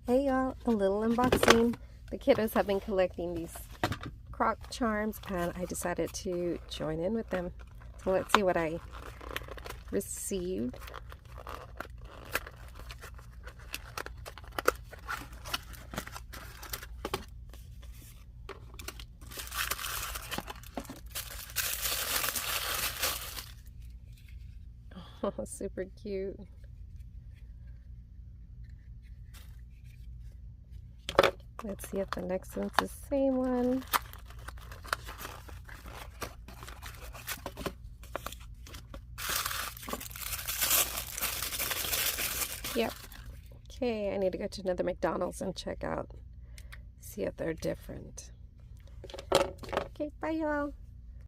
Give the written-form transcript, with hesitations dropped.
Hey y'all, a little unboxing. The kiddos have been collecting these Croc charms and I decided to join in with them. So let's see what I received. Oh, super cute. Let's see if the next one's the same one. Yep. Okay, I need to go to another McDonald's and check out, see if they're different. Okay, bye y'all.